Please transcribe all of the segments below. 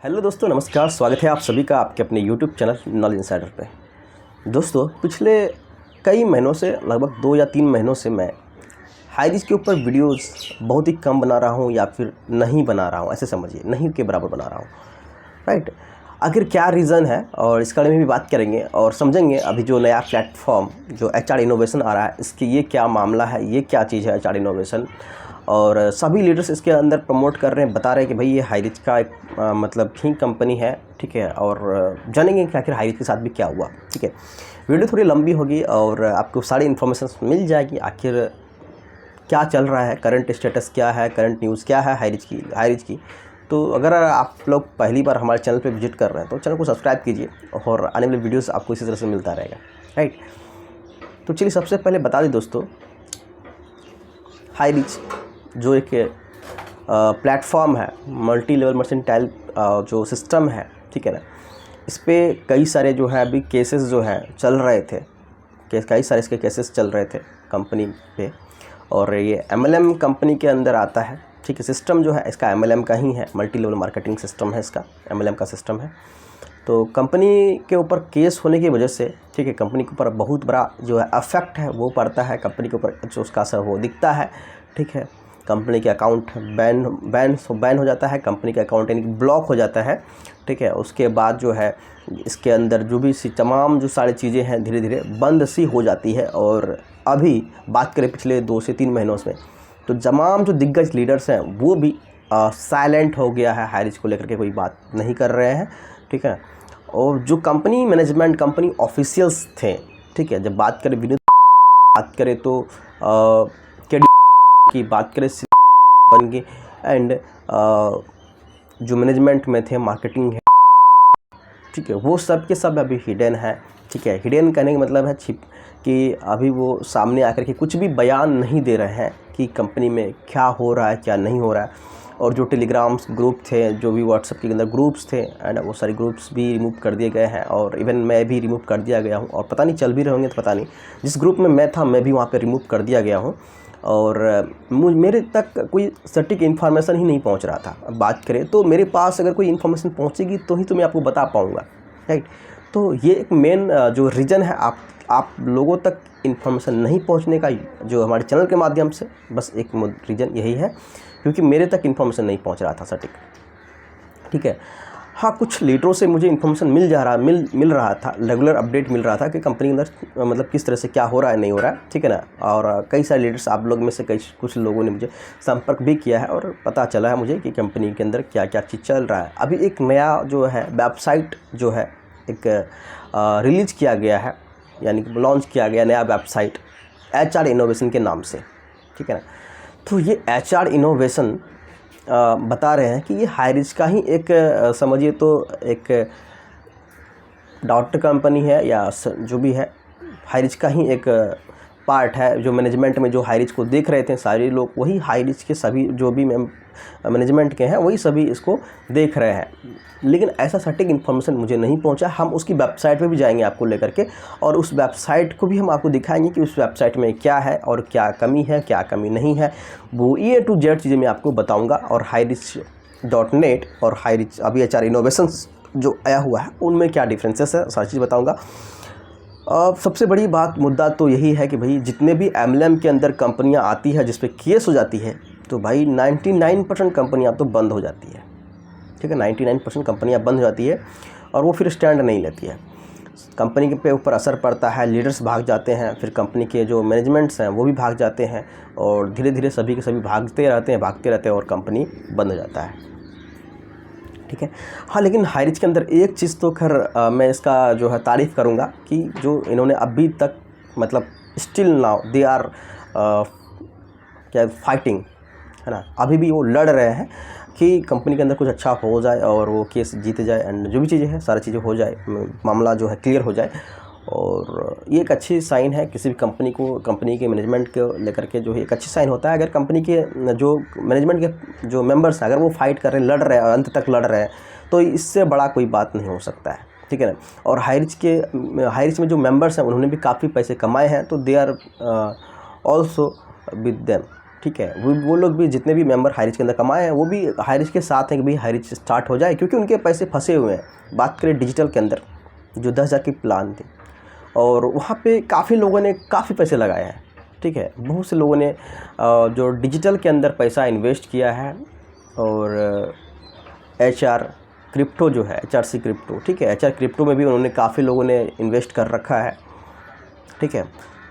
Hello दोस्तों, नमस्कार। स्वागत है आप सभी का आपके अपने यूट्यूब चैनल नॉलेज इनसाइडर पे। दोस्तों, पिछले कई महीनों से, लगभग 2 या 3 महीनों से मैं हाई रिस्क के ऊपर वीडियोस बहुत ही कम बना रहा हूं या फिर नहीं बना रहा हूं। ऐसे समझिए, नहीं के बराबर बना रहा हूं, राइट। आखिर क्या रीज़न है और इसके बारे में भी बात करेंगे और समझेंगे अभी जो नया प्लेटफॉर्म जो एचआर इनोवेशन आ रहा है, इसकी ये क्या मामला है, ये क्या चीज़ है एचआर इनोवेशन। और सभी लीडर्स इसके अंदर प्रमोट कर रहे हैं, बता रहे हैं कि भाई ये हाई रिच का एक मतलब ही कंपनी है, ठीक है। और जानेंगे कि आखिर हाई रिच के साथ भी क्या हुआ, ठीक है। वीडियो थोड़ी लंबी होगी और आपको सारी इन्फॉर्मेशन मिल जाएगी, आखिर क्या चल रहा है, करंट स्टेटस क्या है, करंट न्यूज़ क्या है हाई रिच की। तो अगर आप लोग पहली बार हमारे चैनल पे विजिट कर रहे हैं तो चैनल को सब्सक्राइब कीजिए और आने वाले वीडियोस आपको इसी तरह से मिलता रहेगा, राइट। तो चलिए सबसे पहले बता दें दोस्तों, हाई रिच जो एक प्लेटफॉर्म है, मल्टी लेवल मर्चेंटाइल जो सिस्टम है, ठीक है ना। इस पर कई सारे जो है अभी केसेस जो है चल रहे थे, कई सारे इसके केसेस चल रहे थे कंपनी पे। और ये MLM कंपनी के अंदर आता है, ठीक है। सिस्टम जो है इसका MLM का ही है, मल्टी लेवल मार्केटिंग सिस्टम है, इसका MLM का सिस्टम है। तो कंपनी के ऊपर केस होने की वजह से, ठीक है, कंपनी के ऊपर बहुत बड़ा जो है अफेक्ट है वो पड़ता है, कंपनी के ऊपर जो उसका असर वो दिखता है, ठीक है। कंपनी के अकाउंट बैन हो जाता है, कंपनी का अकाउंट यानी ब्लॉक हो जाता है, ठीक है। उसके बाद जो है इसके अंदर जो भी तमाम जो सारी चीज़ें हैं धीरे धीरे बंद सी हो जाती है। और अभी बात करें पिछले 2 से 3 महीनों में, तो तमाम जो दिग्गज लीडर्स हैं वो भी साइलेंट हो गया है, हाई रिच को लेकर के कोई बात नहीं कर रहे हैं, ठीक है। और जो कंपनी मैनेजमेंट, कंपनी ऑफिशियल्स थे, ठीक है, जब बात करें विनीत बात करें तो की बात करें बन गई, एंड जो मैनेजमेंट में थे, मार्केटिंग है, ठीक है, वो सब के सब अभी हिडन है, ठीक है। हिडन कहने का मतलब है छिप, कि अभी वो सामने आकर के कुछ भी बयान नहीं दे रहे हैं कि कंपनी में क्या हो रहा है, क्या नहीं हो रहा है। और जो टेलीग्राम्स ग्रुप थे, जो भी व्हाट्सएप के अंदर ग्रुप्स थे, एंड वो सारे ग्रुप्स भी रिमूव कर दिए गए हैं। और इवन मैं भी रिमूव कर दिया गया हूँ, और पता नहीं चल भी रहे होंगे तो पता नहीं, जिस ग्रुप में मैं था मैं भी वहाँ पे रिमूव कर दिया गया हूँ। और मेरे तक कोई सटीक इन्फॉर्मेशन ही नहीं पहुँच रहा था। बात करें तो मेरे पास अगर कोई इन्फॉर्मेशन पहुँचेगी तो ही तो मैं आपको बता पाऊँगा, राइट। तो ये एक मेन जो रीज़न है आप लोगों तक इन्फॉर्मेशन नहीं पहुंचने का, जो हमारे चैनल के माध्यम से, बस एक रीज़न यही है, क्योंकि मेरे तक इन्फॉर्मेशन नहीं पहुंच रहा था सटीक, ठीक है। हाँ, कुछ लीडरों से मुझे इन्फॉर्मेशन मिल रहा था, रेगुलर अपडेट मिल रहा था कि कंपनी के अंदर मतलब किस तरह से क्या हो रहा है, नहीं हो रहा है, ठीक है ना। और कई सारे लीडर्स, आप लोग में से कुछ लोगों ने मुझे संपर्क भी किया है और पता चला है मुझे कि कंपनी के अंदर क्या क्या चीज़ चल रहा है। अभी एक नया जो है वेबसाइट जो है एक रिलीज़ किया गया है, यानी कि लॉन्च किया गया नया वेबसाइट एचआर इनोवेशन के नाम से, ठीक है ना। तो ये एचआर इनोवेशन बता रहे हैं कि ये हाई रिच का ही एक समझिए तो एक डॉटर कंपनी है, या जो भी है हाई रिच का ही एक पार्ट है। जो मैनेजमेंट में जो हाई रिच को देख रहे थे सारे लोग, वही हाई रिच के सभी जो भी मैनेजमेंट के हैं वही सभी इसको देख रहे हैं। लेकिन ऐसा सटीक इन्फॉर्मेशन मुझे नहीं पहुंचा। हम उसकी वेबसाइट पे भी जाएंगे आपको लेकर के, और उस वेबसाइट को भी हम आपको दिखाएंगे कि उस वेबसाइट में क्या है और क्या कमी है, क्या कमी नहीं है। वो A to Z चीज़ें मैं आपको बताऊँगा। और HighRich.net और हाई रिच अभी एचआर इनोवेशंस जो आया हुआ है उनमें क्या डिफरेंसेस है, सारी चीज़ बताऊँगा। सबसे बड़ी बात मुद्दा तो यही है कि भाई जितने भी MLM के अंदर कंपनियां आती है जिस पे केस हो जाती है, तो भाई 99% कंपनियां तो बंद हो जाती है, ठीक है। 99% कंपनियां बंद हो जाती है और वो फिर स्टैंड नहीं लेती है। कंपनी के पे ऊपर असर पड़ता है, लीडर्स भाग जाते हैं, फिर कंपनी के जो मैनेजमेंट्स हैं वो भी भाग जाते हैं, और धीरे धीरे सभी के सभी भागते रहते हैं और कंपनी बंद हो जाता है, ठीक है। हाँ, लेकिन हाई रिच के अंदर एक चीज़ तो खैर मैं इसका जो है तारीफ़ करूँगा कि जो इन्होंने अभी तक मतलब स्टिल नाउ दे आर क्या फाइटिंग, है ना, अभी भी वो लड़ रहे हैं कि कंपनी के अंदर कुछ अच्छा हो जाए और वो केस जीते जाए, एंड जो भी चीज़ें हैं सारी चीज़ें हो जाए, मामला जो है क्लियर हो जाए। और ये एक अच्छी साइन है किसी भी कंपनी को, कंपनी के मैनेजमेंट को लेकर के जो है एक अच्छी साइन होता है। अगर कंपनी के जो मैनेजमेंट के जो मेंबर्स हैं अगर वो फाइट कर रहे हैं, लड़ रहे हैं और अंत तक लड़ रहे हैं, तो इससे बड़ा कोई बात नहीं हो सकता है, ठीक है ना। और हाई रिच में जो मेंबर्स हैं उन्होंने भी काफ़ी पैसे कमाए हैं, तो they are also with them, ठीक है। वो लोग भी, जितने भी मेंबर हाईरिच के अंदर कमाए हैं, वो भी हाईरिच के साथ हैं कि भाई हाईरिच स्टार्ट हो जाए, क्योंकि उनके पैसे फंसे हुए हैं। बात करें डिजिटल के अंदर, जो 10,000 की प्लान थी, और वहाँ पे काफ़ी लोगों ने काफ़ी पैसे लगाए हैं, ठीक है। बहुत से लोगों ने जो डिजिटल के अंदर पैसा इन्वेस्ट किया है, और HR क्रिप्टो जो है, HRC क्रिप्टो, ठीक है, HR क्रिप्टो में भी उन्होंने काफ़ी लोगों ने इन्वेस्ट कर रखा है, ठीक है।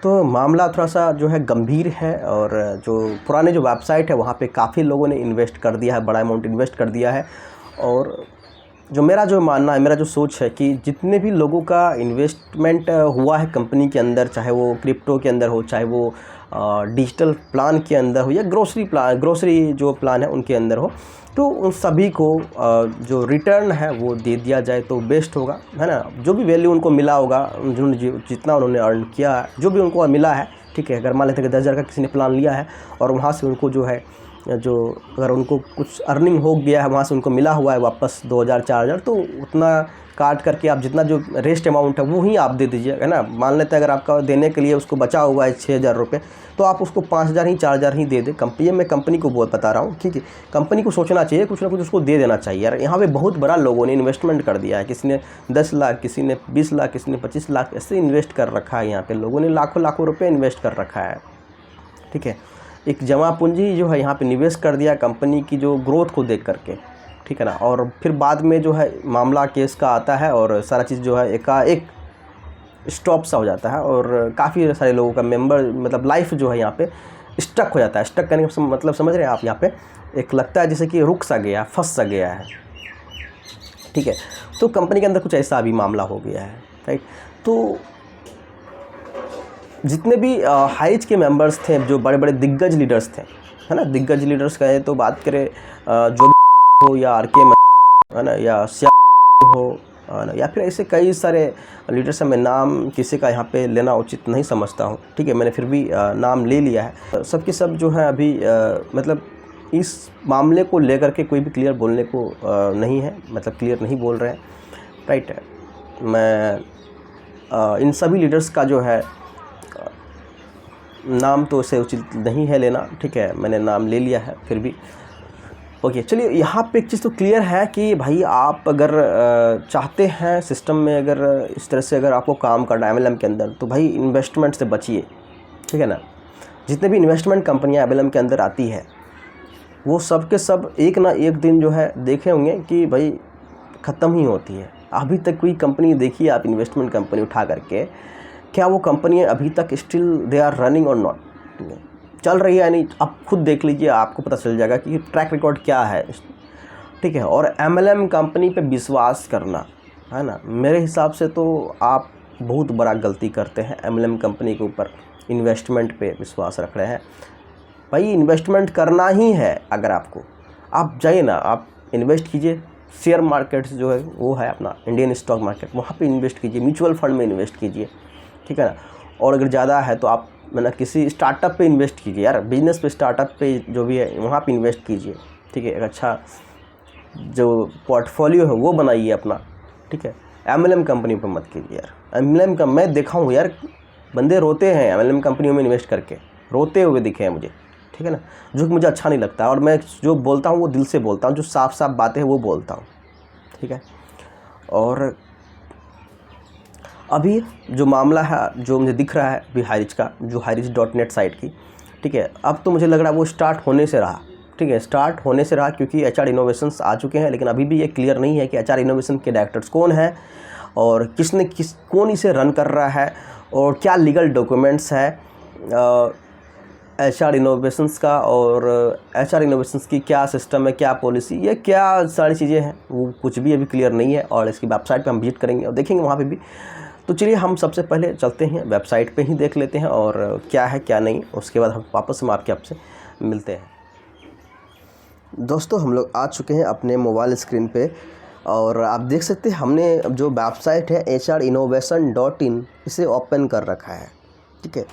तो मामला थोड़ा सा जो है गंभीर है, और जो पुराने जो वेबसाइट है वहाँ पे काफ़ी लोगों ने इन्वेस्ट कर दिया है, बड़ा अमाउंट इन्वेस्ट कर दिया है। और मेरा जो मानना है, मेरा जो सोच है कि जितने भी लोगों का इन्वेस्टमेंट हुआ है कंपनी के अंदर, चाहे वो क्रिप्टो के अंदर हो, चाहे वो डिजिटल प्लान के अंदर हो, या ग्रोसरी जो प्लान है उनके अंदर हो, तो उन सभी को जो रिटर्न है वो दे दिया जाए तो बेस्ट होगा, है ना। जो भी वैल्यू उनको मिला होगा, जितना उन्होंने अर्न किया है, जो भी उनको मिला है, ठीक है। अगर मान लेते हैं कि 10,000 का किसी ने प्लान लिया है, और वहाँ से उनको जो है, अगर उनको कुछ अर्निंग हो गया है, वहाँ से उनको मिला हुआ है वापस 2,000 4,000, तो उतना काट करके आप जितना जो रेस्ट अमाउंट है वो ही आप दे दीजिए, है ना। मान लेते हैं अगर आपका देने के लिए उसको बचा हुआ है 6,000 रुपये, तो आप उसको 5,000 ही 4,000 ही दे दें। मैं कंपनी को बहुत बता रहा हूँ, ठीक है। कंपनी को सोचना चाहिए, कुछ ना कुछ उसको दे देना चाहिए यार। यहाँ पे बहुत बड़ा लोगों ने इन्वेस्टमेंट कर दिया है, किसी ने 10 लाख, किसी ने 20 लाख, किसी ने 25 लाख, ऐसे इन्वेस्ट कर रखा है। यहाँ पे लोगों ने लाखों रुपये इन्वेस्ट कर रखा है, ठीक है। एक जमा पूंजी जो है यहाँ पे निवेश कर दिया कंपनी की जो ग्रोथ को देख करके, ठीक है ना। और फिर बाद में जो है मामला केस का आता है, और सारा चीज़ जो है एक स्टॉप सा हो जाता है, और काफ़ी सारे लोगों का मतलब लाइफ जो है यहाँ पे स्टक हो जाता है। स्टक करने का मतलब समझ रहे हैं आप, यहाँ पे एक लगता है जैसे कि रुक सा गया, फंस सा गया है, ठीक है। तो कंपनी के अंदर कुछ ऐसा अभी मामला हो गया है, राइट। तो जितने भी हाईरिच के मेंबर्स थे, जो बड़े बड़े दिग्गज लीडर्स थे, है ना, दिग्गज लीडर्स कहें तो बात करें जो हो, या RK, है ना, या हो, है ना, या फिर ऐसे कई सारे लीडर्स हैं। मैं नाम किसी का यहाँ पे लेना उचित नहीं समझता हूँ, ठीक है। मैंने फिर भी नाम ले लिया है। सबके सब जो है अभी मतलब इस मामले को लेकर के कोई भी क्लियर बोलने को नहीं है, मतलब क्लियर नहीं बोल रहे हैं, राइट है। मैं इन सभी लीडर्स का जो है नाम तो उसे उचित नहीं है लेना, ठीक है। मैंने नाम ले लिया है फिर भी, ओके। चलिए, यहाँ पे एक चीज़ तो क्लियर है कि भाई आप अगर चाहते हैं सिस्टम में, अगर इस तरह से अगर आपको काम करना है MLM के अंदर, तो भाई इन्वेस्टमेंट से बचिए, ठीक है ना। जितने भी इन्वेस्टमेंट कंपनियाँ MLM के अंदर आती है, वो सब के सब एक ना एक दिन जो है देखे होंगे कि भाई ख़त्म ही होती है। अभी तक कोई कंपनी देखी आप इन्वेस्टमेंट कंपनी उठा करके, क्या वो कंपनी अभी तक स्टिल दे आर रनिंग और नॉट, चल रही है या नहीं? आप खुद देख लीजिए, आपको पता चल जाएगा कि ट्रैक रिकॉर्ड क्या है, ठीक है। और MLM कंपनी पे विश्वास करना, है ना, मेरे हिसाब से तो आप बहुत बड़ा गलती करते हैं। MLM कंपनी के ऊपर इन्वेस्टमेंट पे विश्वास रख रहे हैं। भाई इन्वेस्टमेंट करना ही है, अगर आपको, आप जाइए ना, आप इन्वेस्ट कीजिए। शेयर मार्केट जो है वो है अपना इंडियन स्टॉक मार्केट, वहाँ पे इन्वेस्ट कीजिए, म्यूचुअल फंड में इन्वेस्ट कीजिए, ठीक है ना। और अगर ज़्यादा है तो आप मतलब किसी स्टार्टअप पे इन्वेस्ट कीजिए यार, बिजनेस पे, स्टार्टअप पे जो भी है वहाँ पे इन्वेस्ट कीजिए, ठीक है। एक अच्छा जो पोर्टफोलियो है वो बनाइए अपना, ठीक है। MLM कंपनी पे मत कीजिए यार। MLM का मैं देखा हूँ यार, बंदे रोते हैं MLM कंपनियों में इन्वेस्ट करके, रोते हुए दिखे हैं मुझे, ठीक है ना, जो कि मुझे अच्छा नहीं लगता। और मैं जो बोलता हूँ वो दिल से बोलता हूँ, जो साफ साफ बातें हैं वो बोलता हूँ, ठीक है। और अभी जो मामला है, जो मुझे दिख रहा है अभी हाईरिच का, जो hairic.net साइट की, ठीक है, अब तो मुझे लग रहा है वो स्टार्ट होने से रहा, ठीक है, स्टार्ट होने से रहा, क्योंकि HR इनोवेशंस आ चुके हैं। लेकिन अभी भी ये क्लियर नहीं है कि HR इनोवेशन के डायरेक्टर्स कौन है, और कौन इसे रन कर रहा है, और क्या लीगल डॉक्यूमेंट्स है HR इनोवेशंस का, और HR इनोवेशंस की क्या सिस्टम है, क्या पॉलिसी, ये क्या सारी चीज़ें हैं, वो कुछ भी अभी क्लियर नहीं है। और इसकी वेबसाइट पे हम विजिट करेंगे और देखेंगे वहाँ पे भी। तो चलिए हम सबसे पहले चलते हैं वेबसाइट पे ही देख लेते हैं, और क्या है क्या नहीं, उसके बाद हम वापस आपसे मिलते हैं। दोस्तों, हम लोग आ चुके हैं अपने मोबाइल स्क्रीन पे, और आप देख सकते हैं हमने जो वेबसाइट है hrinnovation.in, इसे ओपन कर रखा है, ठीक है।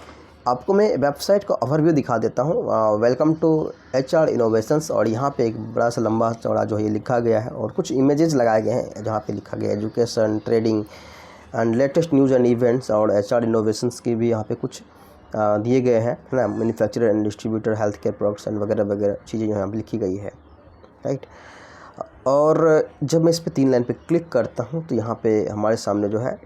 आपको मैं वेबसाइट का ओवरव्यू दिखा देता हूँ। वेलकम टू HR इनोवेशंस, और यहाँ पे एक बड़ा सा लंबा चौड़ा जो है ये लिखा गया है, और कुछ इमेजेस लगाए गए हैं जहाँ पे लिखा गया है education, trading and latest news and events. और HR इनोवेशंस की भी यहाँ पे कुछ दिए गए हैं, है ना, manufacturer and distributor, health care products and वगैरह वगैरह चीज़ें यहाँ पर लिखी गई है, राइट। और जब मैं इस पर 3 लाइन पे क्लिक करता हूँ तो यहाँ पे हमारे सामने जो है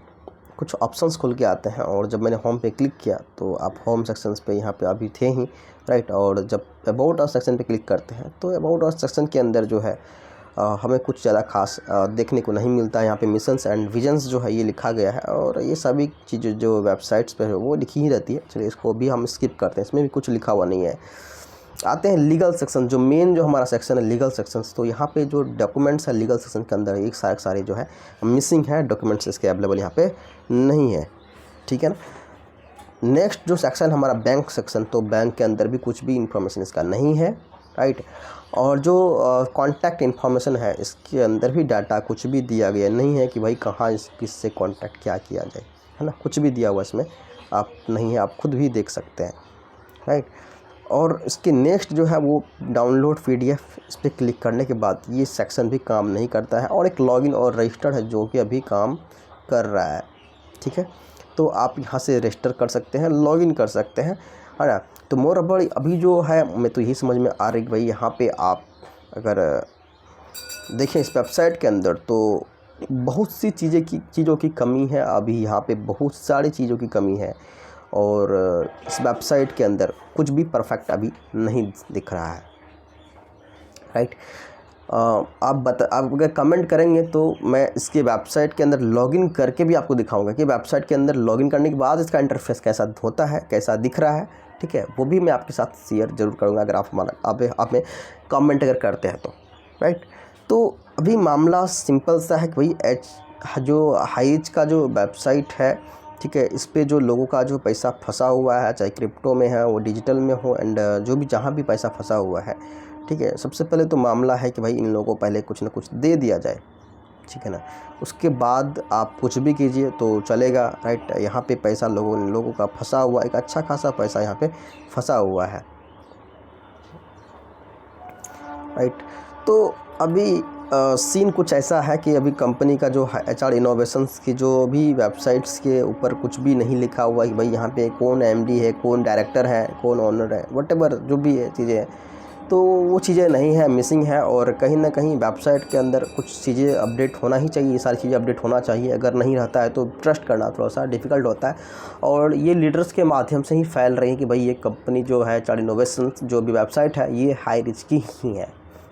कुछ ऑप्शंस खुल के आते हैं, और जब मैंने होम पे क्लिक किया तो आप होम सेक्शंस पे यहाँ पे अभी थे ही, राइट। और जब अबाउट अस सेक्शन पे क्लिक करते हैं तो अबाउट अस सेक्शन के अंदर जो है हमें कुछ ज़्यादा खास देखने को नहीं मिलता है। यहाँ पे मिशंस एंड विजन्स जो है ये लिखा गया है, और ये सभी चीज़ें जो वेबसाइट्स पे है वो लिखी ही रहती है। चलिए इसको भी हम स्किप करते हैं, इसमें भी कुछ लिखा हुआ नहीं है। आते हैं लीगल सेक्शन, जो मेन जो हमारा सेक्शन है लीगल सेक्शंस। तो यहाँ पे जो डॉक्यूमेंट्स है लीगल सेक्शन के अंदर एक सारे जो है मिसिंग है, डॉक्यूमेंट्स इसके अवेलेबल यहाँ पे नहीं है, ठीक है ना। नेक्स्ट जो सेक्शन हमारा बैंक सेक्शन, तो बैंक के अंदर भी कुछ भी इंफॉर्मेशन इसका नहीं है, राइट। और जो कॉन्टैक्ट इन्फॉर्मेशन है इसके अंदर भी डाटा कुछ भी दिया गया नहीं है कि भाई कहाँ किससे कॉन्टैक्ट क्या किया जाए, है ना, कुछ भी दिया हुआ इसमें आप नहीं है, आप खुद भी देख सकते हैं, राइट। और इसके नेक्स्ट जो है वो डाउनलोड PDF, इस पर क्लिक करने के बाद ये सेक्शन भी काम नहीं करता है, और एक लॉगिन और रजिस्टर है जो कि अभी काम कर रहा है, ठीक है। तो आप यहाँ से रजिस्टर कर सकते हैं, लॉगिन कर सकते हैं, है ना। तो मोर अबड़ अभी जो है मैं तो यही समझ में आ रही भाई यहाँ पे आप अगर देखें इस वेबसाइट के अंदर तो बहुत सी चीज़ों की कमी है। अभी यहाँ पे बहुत सारी चीज़ों की कमी है, और इस वेबसाइट के अंदर कुछ भी परफेक्ट अभी नहीं दिख रहा है, राइट। आप अगर कमेंट करेंगे तो मैं इसके वेबसाइट के अंदर लॉगिन करके भी आपको दिखाऊंगा कि वेबसाइट के अंदर लॉगिन करने के बाद इसका इंटरफेस कैसा होता है, कैसा दिख रहा है, ठीक है। वो भी मैं आपके साथ शेयर ज़रूर करूँगा अगर आप में कमेंट अगर करते हैं तो, राइट। तो अभी मामला सिंपल सा है कि भाई जो हाइज का जो वेबसाइट है, ठीक है, इस पे जो लोगों का जो पैसा फंसा हुआ है, चाहे क्रिप्टो में है, वो डिजिटल में हो, एंड जो भी जहाँ भी पैसा फंसा हुआ है, ठीक है, सबसे पहले तो मामला है कि भाई इन लोगों को पहले कुछ ना कुछ दे दिया जाए, ठीक है ना। उसके बाद आप कुछ भी कीजिए तो चलेगा, राइट। यहाँ पे पैसा लोगों का फंसा हुआ, एक अच्छा खासा पैसा यहाँ पे फंसा हुआ है, राइट। तो अभी सीन कुछ ऐसा है कि अभी कंपनी का जो HR इनोवेशंस की जो भी वेबसाइट्स के ऊपर कुछ भी नहीं लिखा हुआ कि भाई यहाँ पे कौन MD है, कौन डायरेक्टर है, कौन ओनर है, व्हाटएवर जो भी है चीज़ें, तो वो चीज़ें नहीं है, मिसिंग है। और कहीं ना कहीं वेबसाइट के अंदर कुछ चीज़ें अपडेट होना ही चाहिए, ये सारी चीज़ें अपडेट होना चाहिए। अगर नहीं रहता है तो ट्रस्ट करना थोड़ा सा डिफ़िकल्ट होता है, और ये लीडर्स के माध्यम से ही फैल रही है कि भाई ये कंपनी जो है HR इनोवेशंस जो भी वेबसाइट है ये हाई रिस्क की ही है,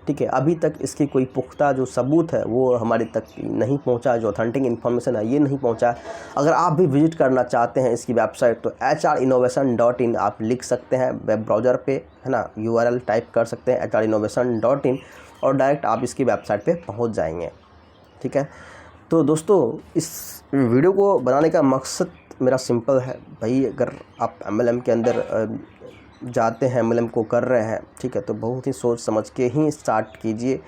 ठीक है। अभी तक इसकी कोई पुख्ता जो सबूत है वो हमारे तक नहीं पहुंचा, जो ऑथेंटिक इन्फॉर्मेशन है ये नहीं पहुंचा। अगर आप भी विजिट करना चाहते हैं इसकी वेबसाइट तो hrinnovation.in आप लिख सकते हैं वेब ब्राउज़र पे, है ना, URL टाइप कर सकते हैं hrinnovation.in, और डायरेक्ट आप इसकी वेबसाइट पे पहुंच जाएंगे, ठीक है। तो दोस्तों इस वीडियो को बनाने का मकसद मेरा सिंपल है, भाई अगर आप MLM के अंदर जाते हैं, MLM को कर रहे हैं, ठीक है, तो बहुत ही सोच समझ के ही स्टार्ट कीजिए,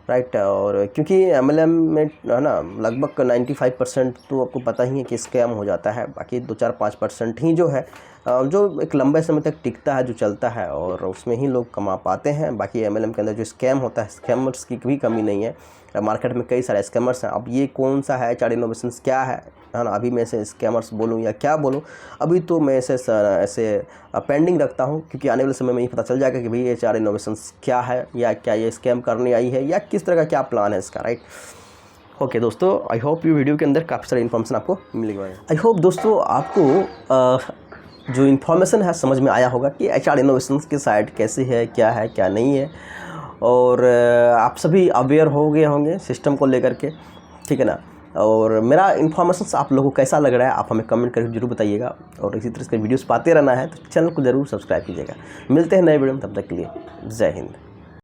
राइट। और क्योंकि MLM में है ना लगभग 95% तो आपको पता ही है कि स्कैम हो जाता है, बाकी 2-4-5% ही जो है जो एक लंबे समय तक टिकता है, जो चलता है, और उसमें ही लोग कमा पाते हैं। बाकी MLM के अंदर जो स्कैम होता है, स्कैमर्स की भी कमी नहीं है, मार्केट में कई सारे स्कैमर्स हैं। अब ये कौन सा है HR इनोवेशंस क्या है ना, अभी मैं इसे स्कैमर्स बोलूँ या क्या बोलूँ, अभी तो मैं ऐसे पेंडिंग रखता हूँ, क्योंकि आने वाले समय में ये पता चल जाएगा कि भाई HR इनोवेशंस क्या है, या क्या ये स्कैम करने आई है, या किस तरह का क्या प्लान है इसका, राइट। ओके दोस्तों, आई होप ये वीडियो के अंदर काफ़ी सारी इन्फॉर्मेशन आपको मिलेगी। आई होप दोस्तों आपको जो इन्फॉर्मेशन है समझ में आया होगा कि HR इनोवेशंस की साइट कैसी है, क्या नहीं है, और आप सभी अवेयर हो गए होंगे सिस्टम को लेकर के, ठीक है ना। और मेरा इन्फॉर्मेशन आप लोगों को कैसा लग रहा है आप हमें कमेंट करके जरूर बताइएगा, और इसी तरह के वीडियोस पाते रहना है तो चैनल को ज़रूर सब्सक्राइब कीजिएगा। मिलते हैं नए वीडियो में, तब तक के लिए जय हिंद।